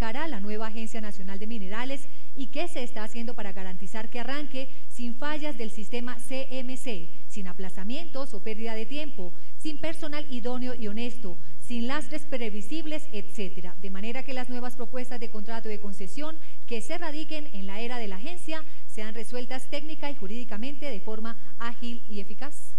significará la nueva Agencia Nacional de Minerales y qué se está haciendo para garantizar que arranque sin fallas del sistema CMC, sin aplazamientos o pérdida de tiempo, sin personal idóneo y honesto, sin lastres previsibles, etcétera, de manera que las nuevas propuestas de contrato de concesión que se radiquen en la era de la agencia sean resueltas técnica y jurídicamente de forma ágil y eficaz.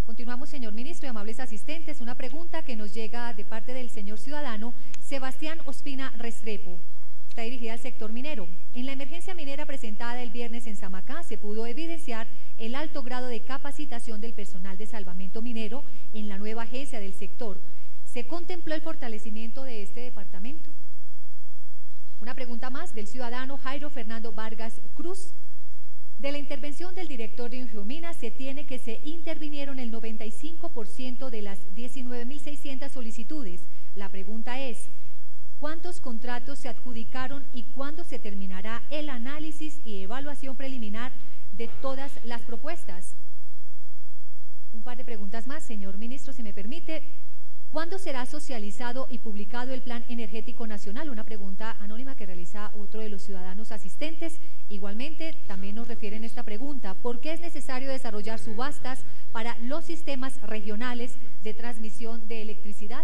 Continuamos, señor ministro y amables asistentes. Una pregunta que nos llega de parte del señor ciudadano Sebastián Ospina Restrepo. Está dirigida al sector minero. En la emergencia minera presentada el viernes en Samacá se pudo evidenciar el alto grado de capacitación del personal de salvamento minero en la nueva agencia del sector. ¿Se contempló el fortalecimiento de este departamento? Una pregunta más del ciudadano Jairo Fernando Vargas Cruz. De la intervención del director de Ingeominas se tiene que se intervinieron el 95% de las 19.600 solicitudes. La pregunta es, ¿cuántos contratos se adjudicaron y cuándo se terminará el análisis y evaluación preliminar de todas las propuestas? Un par de preguntas más, señor ministro, si me permite. ¿Cuándo será socializado y publicado el Plan Energético Nacional? Una pregunta anónima que realiza otro de los ciudadanos asistentes. Igualmente, también nos refieren esta pregunta: ¿por qué es necesario desarrollar subastas para los sistemas regionales de transmisión de electricidad?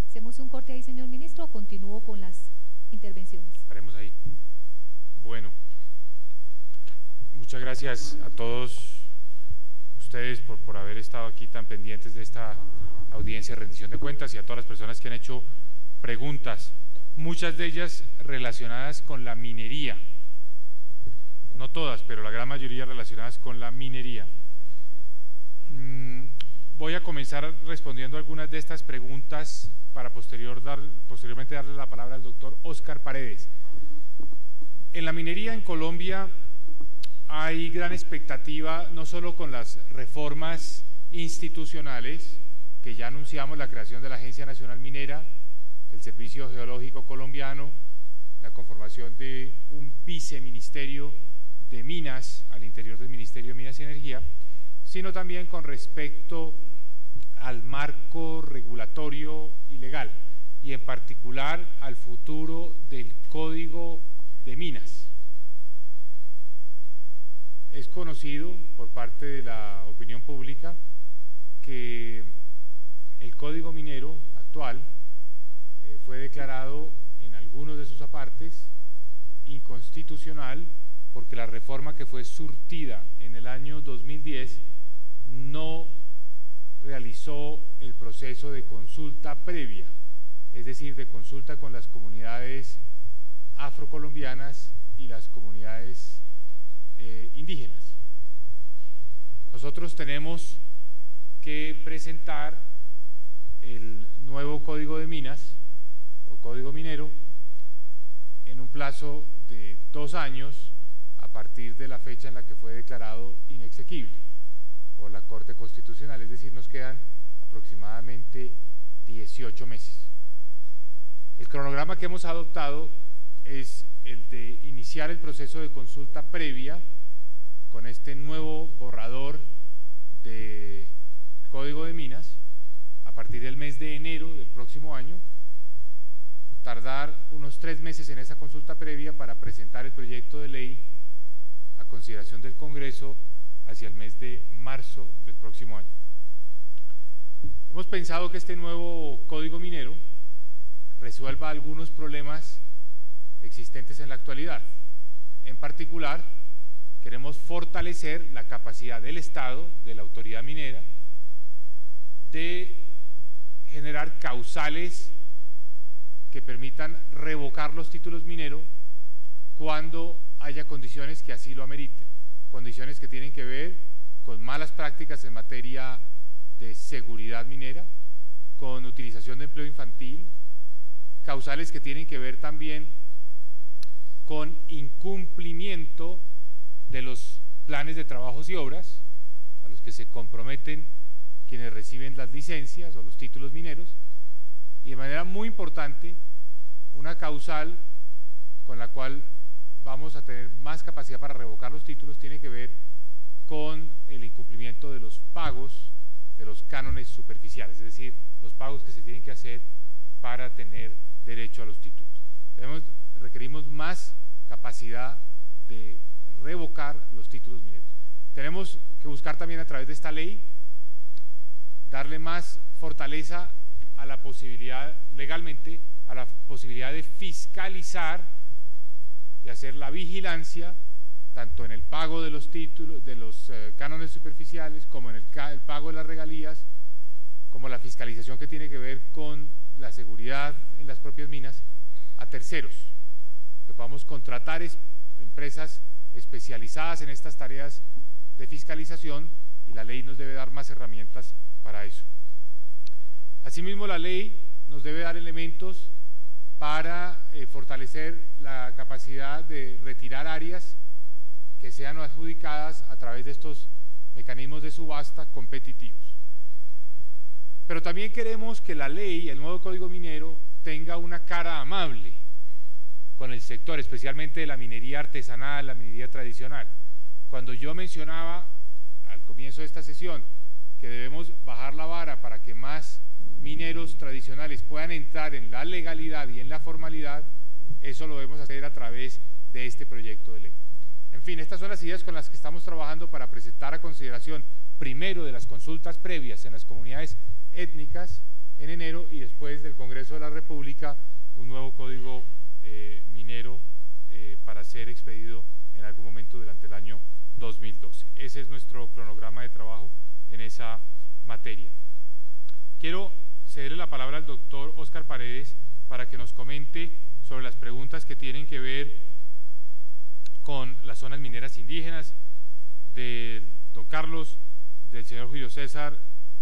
¿Hacemos un corte ahí, señor ministro, o continúo con las intervenciones? Haremos ahí. Bueno, muchas gracias a todos ustedes por haber estado aquí tan pendientes de esta audiencia de rendición de cuentas y a todas las personas que han hecho preguntas, muchas de ellas relacionadas con la minería, no todas, pero la gran mayoría relacionadas con la minería. Voy a comenzar respondiendo algunas de estas preguntas para posteriormente darle la palabra al doctor Óscar Paredes. En la minería en Colombia hay gran expectativa, no solo con las reformas institucionales, que ya anunciamos la creación de la Agencia Nacional Minera, el Servicio Geológico Colombiano, la conformación de un viceministerio de Minas al interior del Ministerio de Minas y Energía, sino también con respecto al marco regulatorio y legal, y en particular al futuro del Código de Minas. Es conocido por parte de la opinión pública que el Código Minero actual fue declarado en algunos de sus apartes inconstitucional porque la reforma que fue surtida en el año 2010 no realizó el proceso de consulta previa, es decir, de consulta con las comunidades afrocolombianas y las comunidades indígenas. Nosotros tenemos que presentar el nuevo Código de Minas o Código Minero en un plazo de 2 años a partir de la fecha en la que fue declarado inexequible por la Corte Constitucional, es decir, nos quedan aproximadamente 18 meses. El cronograma que hemos adoptado es el de iniciar el proceso de consulta previa con este nuevo borrador de Código de Minas a partir del mes de enero del próximo año, tardar unos 3 meses en esa consulta previa para presentar el proyecto de ley a consideración del Congreso hacia el mes de marzo del próximo año. Hemos pensado que este nuevo Código Minero resuelva algunos problemas existentes en la actualidad. En particular, queremos fortalecer la capacidad del Estado, de la autoridad minera, de generar causales que permitan revocar los títulos mineros cuando haya condiciones que así lo ameriten, condiciones que tienen que ver con malas prácticas en materia de seguridad minera, con utilización de empleo infantil, causales que tienen que ver también con incumplimiento de los planes de trabajos y obras a los que se comprometen quienes reciben las licencias o los títulos mineros, y de manera muy importante una causal con la cual vamos a tener más capacidad para revocar los títulos tiene que ver con el incumplimiento de los pagos de los cánones superficiales, es decir, los pagos que se tienen que hacer para tener derecho a los títulos. Requerimos más capacidad de revocar los títulos mineros. Tenemos que buscar también a través de esta ley darle más fortaleza a la posibilidad, legalmente, a la posibilidad de fiscalizar y hacer la vigilancia tanto en el pago de los títulos, de los cánones superficiales, como en el pago de las regalías, como la fiscalización que tiene que ver con la seguridad en las propias minas, a terceros, que podamos contratar empresas especializadas en estas tareas de fiscalización, y la ley nos debe dar más herramientas para eso. Asimismo, la ley nos debe dar elementos para fortalecer la capacidad de retirar áreas que sean adjudicadas a través de estos mecanismos de subasta competitivos. Pero también queremos que la ley, el nuevo Código Minero, tenga una cara amable con el sector, especialmente de la minería artesanal, la minería tradicional. Cuando yo mencionaba al comienzo de esta sesión que debemos bajar la vara para que más mineros tradicionales puedan entrar en la legalidad y en la formalidad, eso lo debemos hacer a través de este proyecto de ley. En fin, estas son las ideas con las que estamos trabajando para presentar a consideración, primero de las consultas previas en las comunidades étnicas en enero, y después del Congreso de la República, un nuevo código minero para ser expedido en algún momento durante el año 2012. Ese es nuestro cronograma de trabajo en esa materia. Quiero cederle la palabra al doctor Óscar Paredes para que nos comente sobre las preguntas que tienen que ver con las zonas mineras indígenas, de don Carlos, del señor Julio César,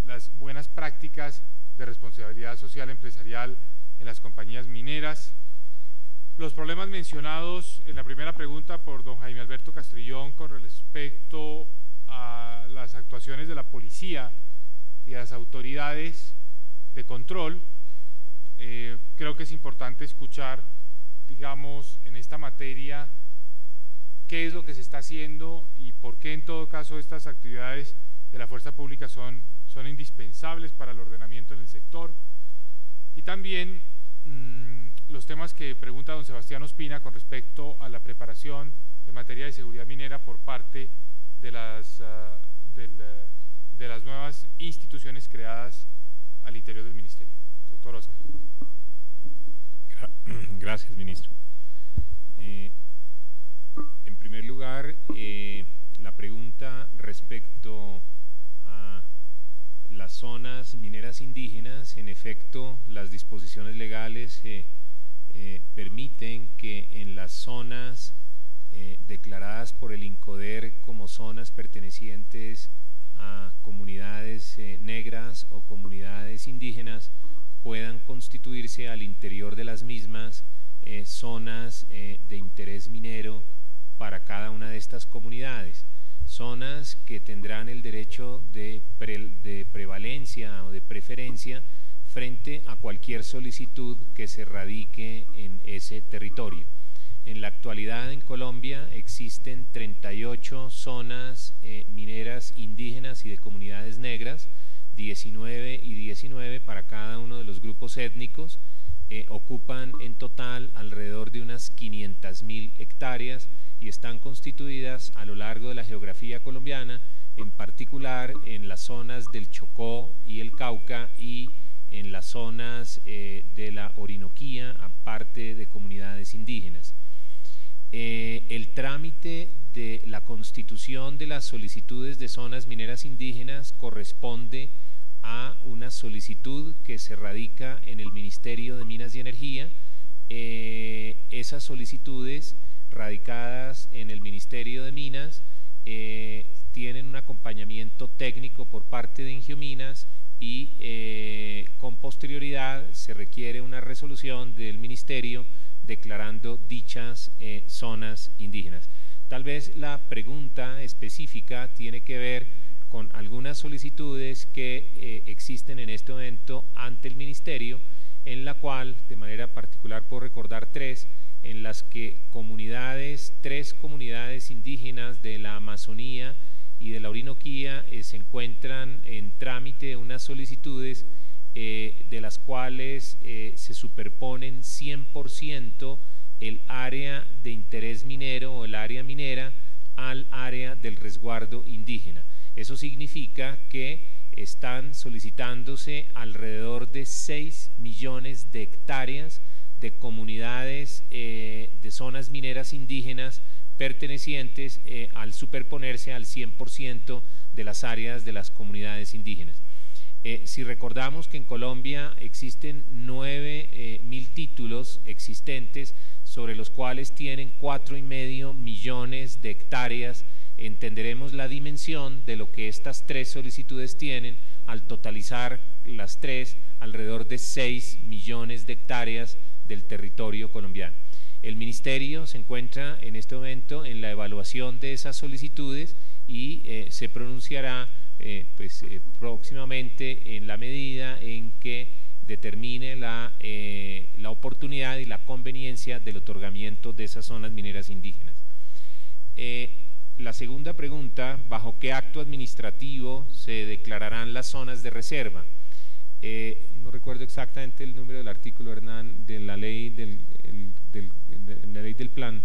las buenas prácticas de responsabilidad social empresarial en las compañías mineras, los problemas mencionados en la primera pregunta por don Jaime Alberto Castrillón con respecto a las actuaciones de la policía y de las autoridades de control. Creo que es importante escuchar, digamos, en esta materia qué es lo que se está haciendo y por qué en todo caso estas actividades de la fuerza pública son indispensables para el ordenamiento en el sector, y también los temas que pregunta don Sebastián Ospina con respecto a la preparación en materia de seguridad minera por parte de las nuevas instituciones creadas al interior del Ministerio. Doctor Óscar. Gracias, ministro. En primer lugar, la pregunta respecto a las zonas mineras indígenas, en efecto, las disposiciones legales permiten que en las zonas declaradas por el INCODER como zonas pertenecientes a comunidades negras o comunidades indígenas puedan constituirse al interior de las mismas zonas de interés minero para cada una de estas comunidades, zonas que tendrán el derecho de prevalencia o de preferencia frente a cualquier solicitud que se radique en ese territorio. En la actualidad en Colombia existen 38 zonas mineras indígenas y de comunidades negras, 19 y 19 para cada uno de los grupos étnicos, ocupan en total alrededor de unas 500.000 hectáreas y están constituidas a lo largo de la geografía colombiana, en particular en las zonas del Chocó y el Cauca y en las zonas de la Orinoquía, aparte de comunidades indígenas. El trámite de la constitución de las solicitudes de zonas mineras indígenas corresponde a una solicitud que se radica en el Ministerio de Minas y Energía. Esas solicitudes radicadas en el Ministerio de Minas tienen un acompañamiento técnico por parte de Ingiominas y con posterioridad se requiere una resolución del Ministerio declarando dichas zonas indígenas. Tal vez la pregunta específica tiene que ver con algunas solicitudes que existen en este momento ante el Ministerio, en la cual, de manera particular puedo recordar tres, en las que tres comunidades indígenas de la Amazonía y de la Orinoquía se encuentran en trámite unas solicitudes de las cuales se superponen 100% el área de interés minero o el área minera al área del resguardo indígena. Eso significa que están solicitándose alrededor de 6 millones de hectáreas de comunidades de zonas mineras indígenas pertenecientes al superponerse al 100% de las áreas de las comunidades indígenas. Si recordamos que en Colombia existen 9.000 títulos existentes sobre los cuales tienen 4,5 millones de hectáreas, entenderemos la dimensión de lo que estas tres solicitudes tienen al totalizar las tres alrededor de 6 millones de hectáreas del territorio colombiano. El Ministerio se encuentra en este momento en la evaluación de esas solicitudes y se pronunciará próximamente en la medida en que determine la oportunidad y la conveniencia del otorgamiento de esas zonas mineras indígenas. La segunda pregunta, ¿bajo qué acto administrativo se declararán las zonas de reserva? No recuerdo exactamente el número del artículo, Hernán, de la ley del plan.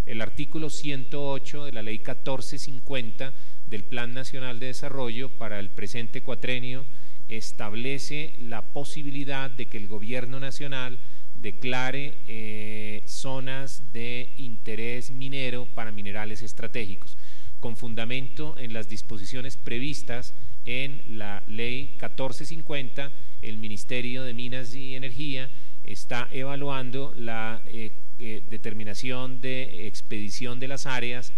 El artículo 108 de la ley 1450 del Plan Nacional de Desarrollo para el presente cuatrenio establece la posibilidad de que el gobierno nacional declare zonas de interés minero para minerales estratégicos, con fundamento en las disposiciones previstas en la ley 1450. El Ministerio de Minas y Energía está evaluando la determinación de expedición de las áreas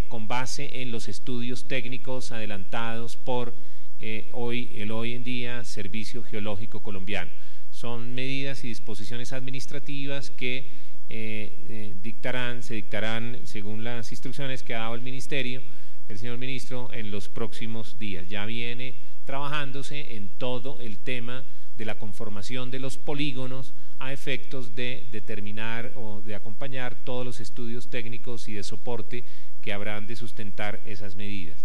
con base en los estudios técnicos adelantados por el hoy en día Servicio Geológico Colombiano. Son medidas y disposiciones administrativas que se dictarán según las instrucciones que ha dado el Ministerio, el señor ministro, en los próximos días. Ya viene trabajándose en todo el tema de la conformación de los polígonos a efectos de determinar o de acompañar todos los estudios técnicos y de soporte que habrán de sustentar esas medidas.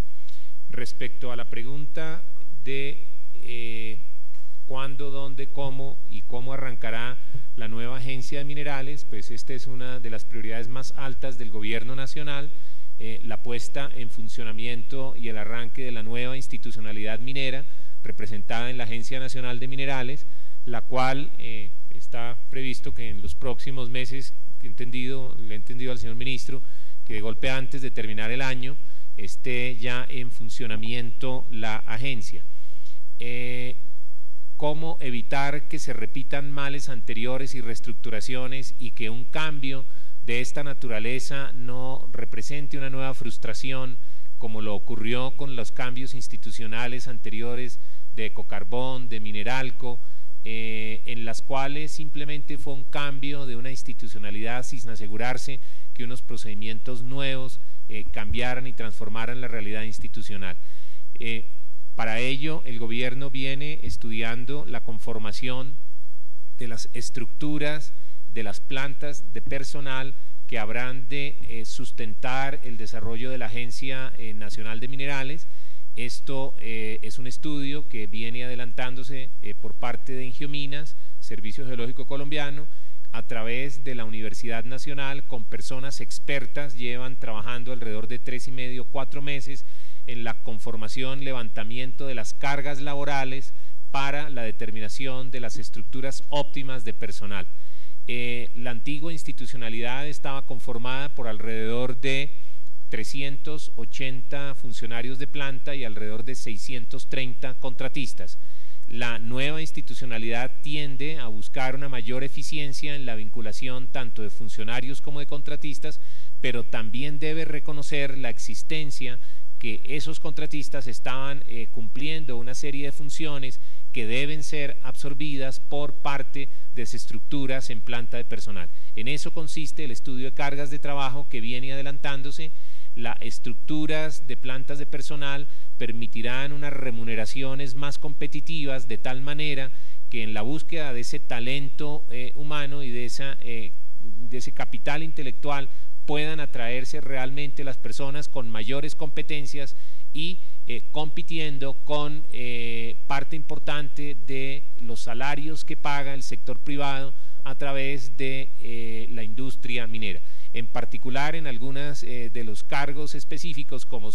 Respecto a la pregunta de cuándo, dónde, cómo y cómo arrancará la nueva agencia de minerales, pues esta es una de las prioridades más altas del gobierno nacional, la puesta en funcionamiento y el arranque de la nueva institucionalidad minera representada en la Agencia Nacional de Minerales, la cual está previsto que en los próximos meses, le he entendido al señor ministro, que de golpe antes de terminar el año esté ya en funcionamiento la agencia. ¿Cómo evitar que se repitan males anteriores y reestructuraciones y que un cambio de esta naturaleza no represente una nueva frustración, como lo ocurrió con los cambios institucionales anteriores de Ecocarbón, de Mineralco, en las cuales simplemente fue un cambio de una institucionalidad sin asegurarse que unos procedimientos nuevos cambiaran y transformaran la realidad institucional? Para ello, el gobierno viene estudiando la conformación de las estructuras de las plantas de personal que habrán de sustentar el desarrollo de la Agencia Nacional de Minerales. Esto es un estudio que viene adelantándose por parte de Ingiominas, Servicio Geológico Colombiano, a través de la Universidad Nacional, con personas expertas. Llevan trabajando alrededor de 3,5 – 4 meses en la conformación, levantamiento de las cargas laborales para la determinación de las estructuras óptimas de personal. La antigua institucionalidad estaba conformada por alrededor de 380 funcionarios de planta y alrededor de 630 contratistas. La nueva institucionalidad tiende a buscar una mayor eficiencia en la vinculación tanto de funcionarios como de contratistas, pero también debe reconocer la existencia que esos contratistas estaban cumpliendo una serie de funciones que deben ser absorbidas por parte de las estructuras en planta de personal. En eso consiste el estudio de cargas de trabajo que viene adelantándose. Las estructuras de plantas de personal permitirán unas remuneraciones más competitivas, de tal manera que en la búsqueda de ese talento humano y de ese capital intelectual puedan atraerse realmente las personas con mayores competencias y compitiendo con parte importante de los salarios que paga el sector privado a través de la industria minera, en particular en algunas de los cargos específicos como